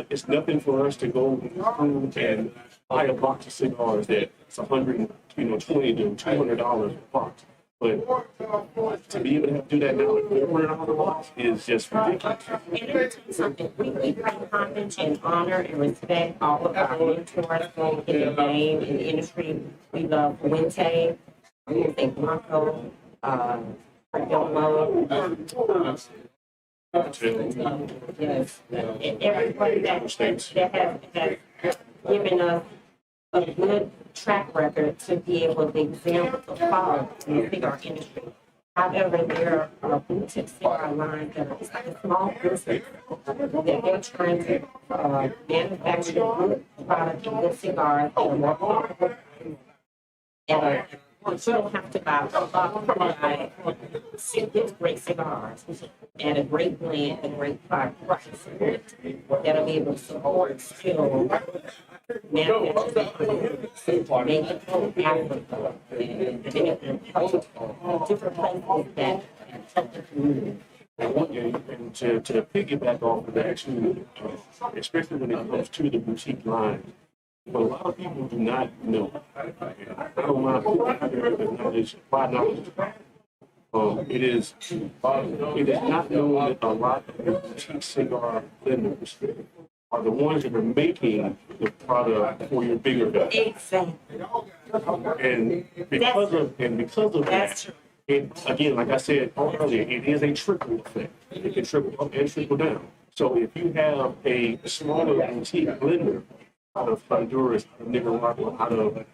it's nothing for us to go through and buy a box of cigars that's $120 to $200 a box. But to be able to do that now at $400 a box is just ridiculous. And let me tell you something, we bring homage and honor and respect all of our mentors in the game, in the industry. We love Fuente, Jose Blanco, Perdomo, yes, and everybody that has given us a good track record to be able to example the follow in the cigar industry. However, there are boutique cigar lines that are just like a small business that they're trying to manufacture good product and good cigars that are more profitable. And you don't have to buy six great cigars and a great blend, a great product price that'll be able to support still manufacturing, make it from Africa, and different places that help the community. And to piggyback off of that too, especially when it comes to the boutique line, what a lot of people do not know. I don't mind putting out there the knowledge, my knowledge. It is not known that a lot of the boutique cigar blenders are the ones that are making the product for your bigger guys. Exactly. And because of that, again, like I said earlier, it is a trickle effect. It can trickle up and trickle down. So if you have a smaller boutique blender out of Honduras, out of Nicaragua, out of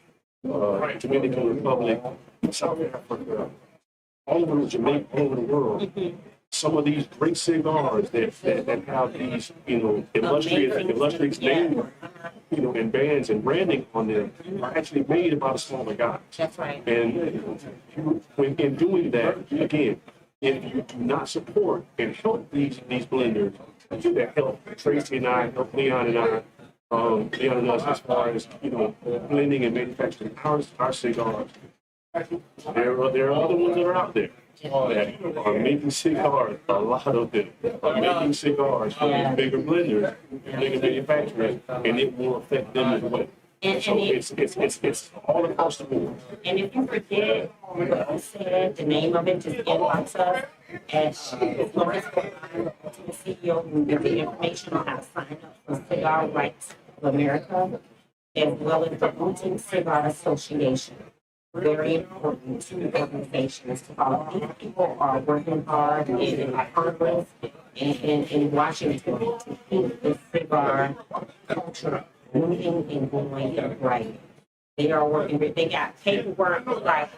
Dominican Republic, South Africa, all over Jamaica, all over the world, some of these great cigars that have these, illustrious names, and bands and branding on them are actually made by the smaller guys. That's right. And in doing that, again, if you do not support and help these blenders that help Tracy and I, help Leon and I, Leon and us as far as, blending and manufacturing our cigars, there are other ones that are out there that are making cigars, a lot of them are making cigars for these bigger blenders, bigger manufacturers, and it will affect them as well. So it's all across the board. And if you forget what I said, the name of it, just inbox us at Florence to the CEO. We'll give you information on how to sign up for cigar rights of America, as well as the Boutique Cigar Association. Very important two organizations. These people are working hard in Congress and in Washington to keep the cigar culture moving and going right. They are working, they got paperwork like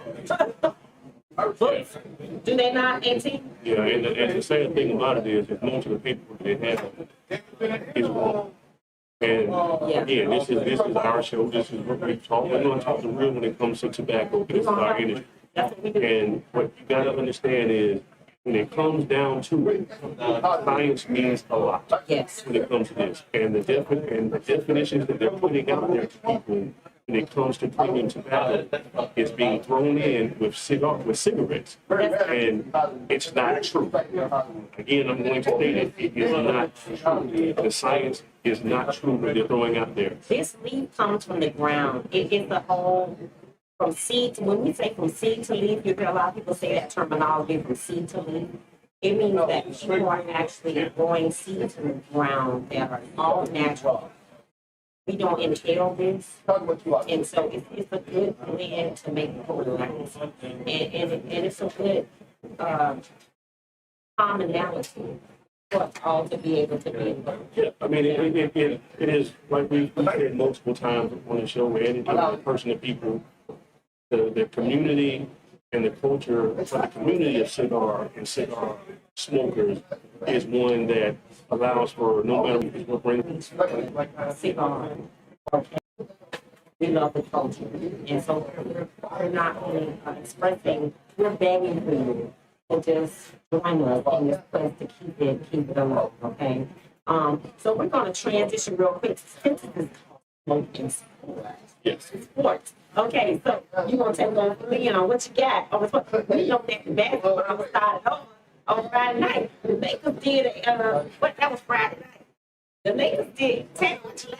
books. Do they not, AT? Yeah, and the sad thing about it is most of the people they have is wrong. And again, this is our show. This is what we talk. We're going to talk the real when it comes to tobacco. This is our industry. That's what we do. And what you got to understand is when it comes down to it, science means a lot. Yes. When it comes to this, and the definitions that they're putting out there to people when it comes to premium tobacco is being thrown in with cigarettes, and it's not true. Again, I'm going to state it. It is not true. The science is not true what they're throwing out there. This leaf comes from the ground. It is the whole, from seed to, when we say from seed to leaf, you hear a lot of people say that terminology from seed to leaf. It means that people are actually growing seeds in the ground that are all natural. We don't inhale this, and so it's a good blend to make products, and it's a good commonality for us all to be able to be involved. Yeah, I mean, it is like we've said multiple times on the show, where any person of people, the community and the culture for the community of cigar and cigar smokers is one that allows for no matter what brings Cigar. Okay. We love the culture. And so we're not only expressing, we're begging for you to just join us in this quest to keep it alive, okay? So we're gonna transition real quick since this is called smoking sports. yes. Sports. Okay, so you gonna take on Leon, what you got? We know that the basketball started over on Friday night. The Lakers did that was Friday night. The Lakers did, tell me what you like.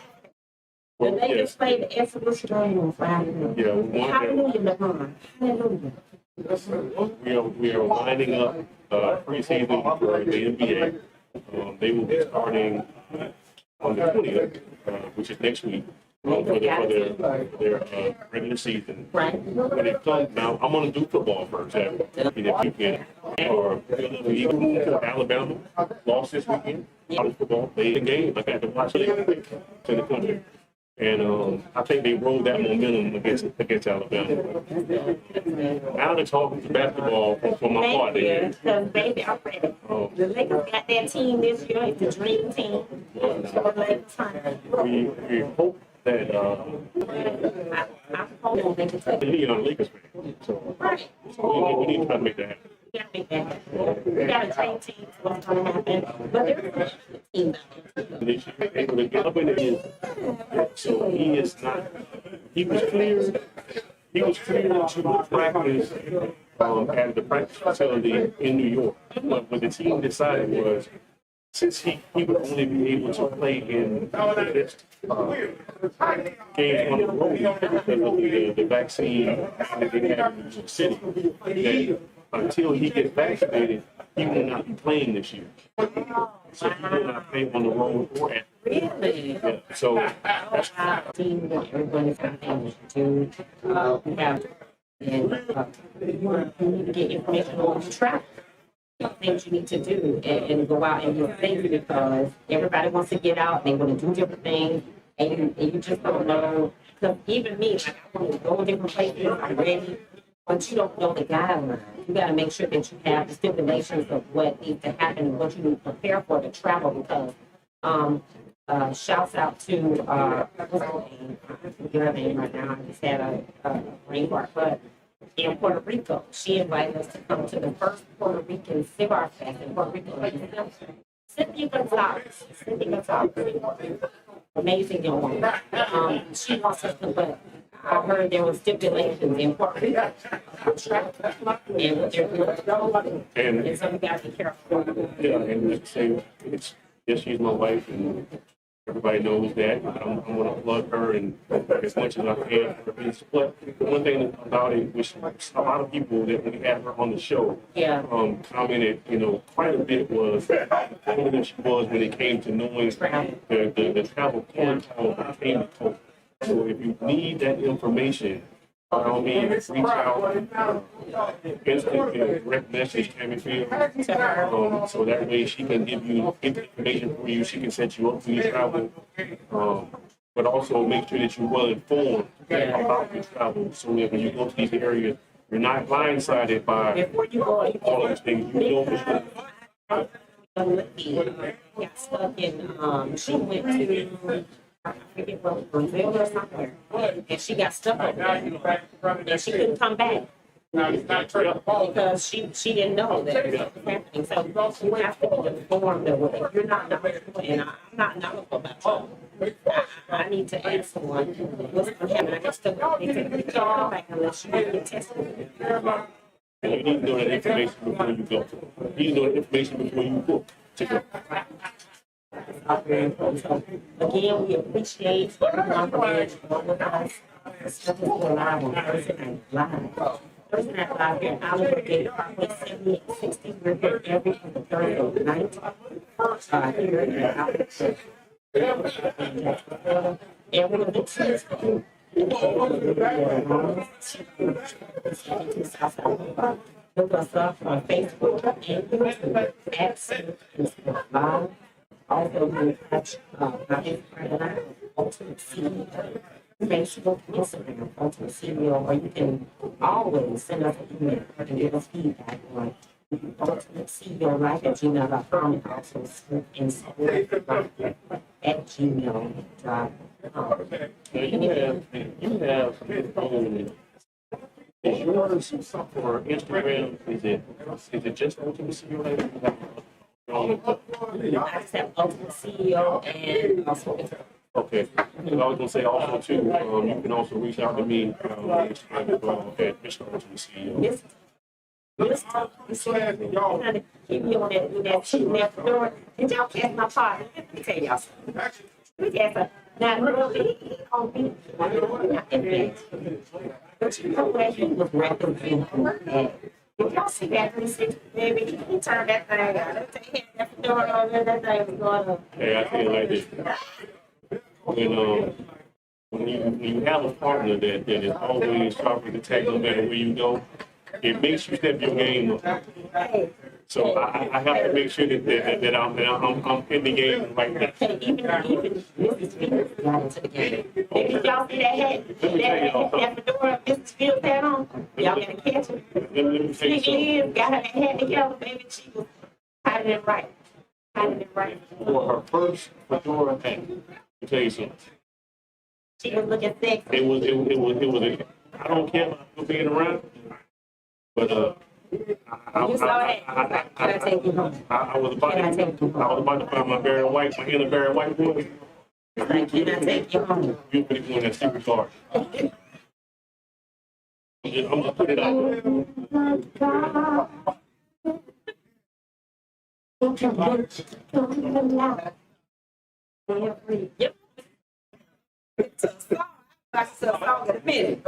The Well, Lakers yes. played the exhibition game on Friday night. Yeah, we want that. Hallelujah, LeBron. Hallelujah. We are lining up preseason for the NBA. They will be starting on the 20th, which is next week, for their regular season. Right. When it comes now, I'm going to do football first. And if you can, or the Eagles, Alabama lost this weekend. College football, they the game. I got to watch it in the country. And I think they rolled that momentum against Alabama. Now they're talking to basketball for my part. Thank you, because baby, I'm ready. The Lakers got their team this year. It's the dream team. So Lakers, We hope that I hope they can take it. Leon Lakers fan. So Right. we need to try to make that happen. We gotta make that happen. We got a dream team. So what's gonna happen? But there's a team. This year, able to get up in there. So he is not. He was cleared. He was cleared to practice at the practice facility in New York. But what the team decided was, since he would only be able to play in games on the road because of the vaccine that they have in New York City, that until he gets vaccinated, he will not be playing this year. So he will not play on the road or at. Really? Yeah, so that's Team that everyone is going to we have, and you need to get information on track. Things you need to do and go out and be safe because everybody wants to get out, they want to do different things, and you just don't know. Because even me, like I want to go different places, I'm ready, but you don't know the guidelines. You got to make sure that you have the stipulations of what needs to happen and what you need to prepare for to travel. Because shouts out to what's her name? I forget her name right now. I just had a brain fart, but in Puerto Rico. She invited us to come to the first Puerto Rican cigar fest in Puerto Rico. Cynthia Gonzalez. Amazing young woman. She wants us to, but I heard there were stipulations in Puerto Rico. And so we got to be careful. yeah, and like I say, it's yes, she's my wife, and Everybody knows that. I'm going to plug her and as much as I can for her business. But one thing about it, which a lot of people that when we had her on the show, Yeah. commented, quite a bit was how good she was when it came to knowing the travel protocol for payment code. So if you need that information, by all means, reach out, instant direct message Tammy Field, so that way she can get the information for you. She can set you up for your travel, but also make sure that you're well informed about your travel, so that when you go to these areas, you're not blindsided by Before you go, all those things. You know what's got stuck in, she went to, I forget what, Brazil or somewhere, and she got stuck over there, and she couldn't come back. Because she didn't know that it was happening. So you have to be informed of what, if you're not knowledgeable, and I'm not knowledgeable about you, I need to ask someone what's going to happen. I just don't know. They can't come back unless you get tested. And you need to know that information before you go. You need to know that information before you book to go. So, again, we appreciate everyone for being on with us. Especially for live on Thursday Night Live. Thursday Night Live here in Oliver Gate, Parkway 7860. We're here every Thursday night. Here in Oliver. Every other Tuesday. Look us up on Facebook and YouTube at Smith Live. Also, you can catch my Instagram, Ultimate CEO, Facebook, Instagram, Ultimate CEO, or you can always send us an email and give us feedback on Ultimate CEO Life at gmail.com and also Smith and Smith Life at gmail.com. You have is yours for Instagram? Is it just Ultimate CEO Life? I just have Ultimate CEO and also Okay. And I was gonna say also too, you can also reach out to me on Instagram as well at Mr. Ultimate CEO. Yes. Keep me on that shooting at the door. Did y'all catch my partner? Let me tell y'all something. Let me tell you something. Now, really, he don't be not in bed. But you know where he was representing at. If y'all see that 360, baby, he turned that thing out. Let me tell you, that door over there, that thing was going on. Hey, I feel like this. When you have a partner that is always sharper to attack no matter where you go, it makes you step your game up. So I have to make sure that I'm in the game right now. Hey, even Mrs. Fields got into the game. Did y'all see that hat? That fedora Mrs. Fields had on? Y'all gotta catch it. Let me tell you something. Got her hat together, baby. She was hiding it right. Hiding it right. For her first fedora hat, let me tell you something. She was looking sexy. It was I don't care about being around, but You saw that. Can I take you home? I was about to find my inner Barry White boy. Like, can I take you home? You put it on that secret card. I'm just putting it out there. Yep. It's a song. I said a song in a minute.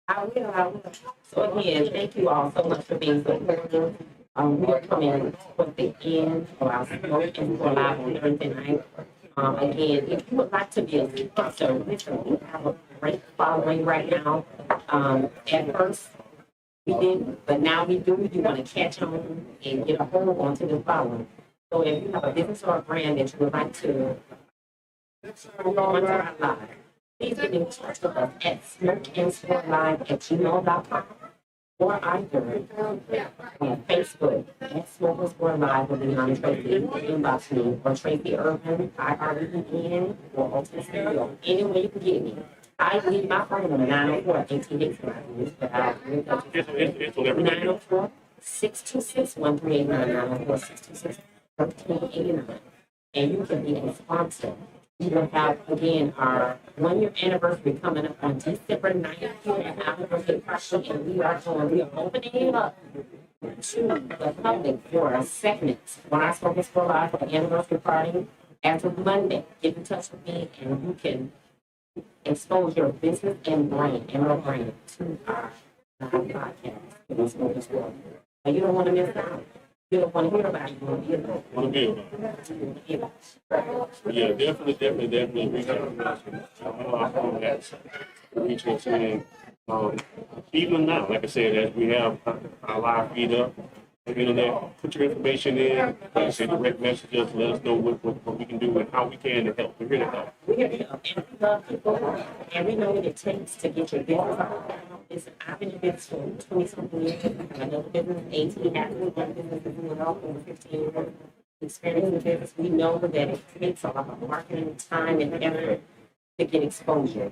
I will. So again, thank you all so much for being so supportive. We are coming towards the end of our smoke and we're live on Thursday night. Again, if you would like to be a sponsor, we have a great following right now. At first, we didn't, but now we do. You want to catch on and get a hold onto the following. So if you have a business or a brand that you would like to go onto our live, please get in touch with us at smokeandsportlive@gmail.com or either on Facebook at Smoke and Sport Live with Leon Tracy, inbox me, or Tracy Urban, IRBN, or Ultimate CEO. Any way you can get me. I leave my phone number 904-1889. But I'll It's on every 904-626-1389, 904-626-1389. And you can be a sponsor. We will have, again, our 1-year anniversary coming up on December 9th here at Albuquerque Park, and we are opening it up to the public for a segment on our Smoke and Sport Live for the anniversary party. As of Monday, get in touch with me and you can expose your business and brand and your brand to our podcast. You know, Smokers World. And you don't want to miss out. You don't want to hear about it. You want to hear about it. Want to be about it. You want to hear about it. Yeah, definitely. We got that. Reach out saying, even now, like I said, as we have our live feed up, the internet, put your information in, like I said, direct message us, let us know what we can do and how we can to help. We're here to help. We're here to help. And we love people. And we know what it takes to get your business out there. Listen, I've been in business for 20-something years. I have another business, 18 years, one business as well, over 15 years experience in business. We know that it takes a lot of marketing, time, and effort to get exposure.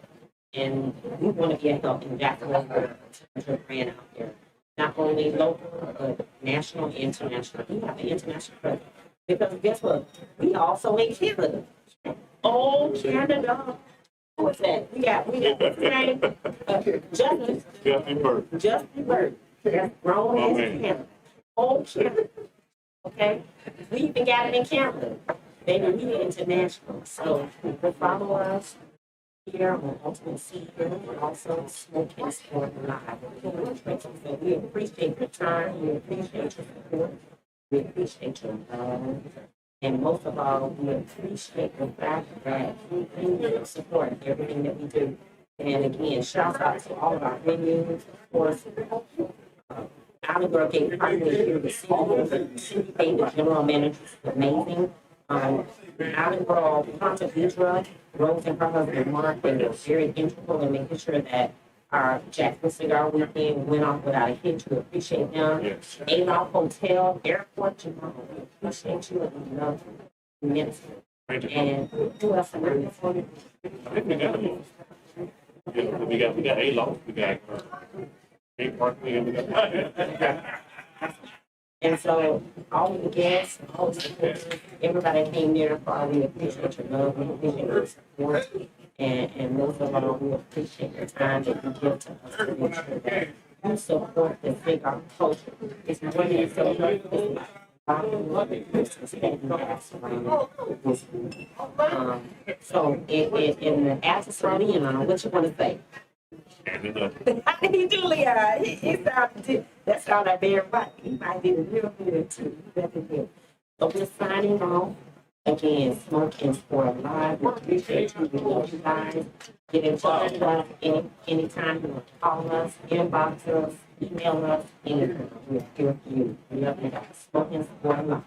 And we want to be a help, and that's what we're put your brand out there. Not only local, but national and international. We have an international presence. Because guess what? We also in Canada. Oh, Canada. What's that? We got Justin. Justin Bird. That's grown in Canada. Oh, Canada. Okay? We even got it in Canada. Baby, we international. So follow us here on Ultimate Seed and also Smoking Sport Live. So we appreciate your time. We appreciate your support. We appreciate your love. And most of all, we appreciate the fact that you support everything that we do. And again, shout out to all of our venues, of course. Island Girl Gate Parkway here with Cindy Bay, the general manager, is amazing. Island Girl Ponte Vedra, Rose and her husband Mark, they were very integral in making sure that our Jackson Cigar weekend went off without a hitch. We appreciate them. Yes. Aloft Hotel, Airport, Jamal, we appreciate you and we love you immensely. And who else am I missing? I think we got them. Yeah, we got A-Loft, we got Gate Parkway, and we got. And so all of the guests, all of the supporters, everybody came there for we appreciate your love, we appreciate your support, and most of all, we appreciate the time that you give to us to make sure that you support the cigar culture. It's more than celebrate, it's about Christmas that you have surrounded this week. So in the absence of Leon, what you want to say? How did he do, Leon? That sounded very right. He might be real good too. Very good. So we're signing off. Again, Smoke and Sport Live. We appreciate you. We love you guys. Get in touch with us anytime you want to call us, inbox us, email us, anything. We're here for you. We love you guys. Smoke and Sport Live.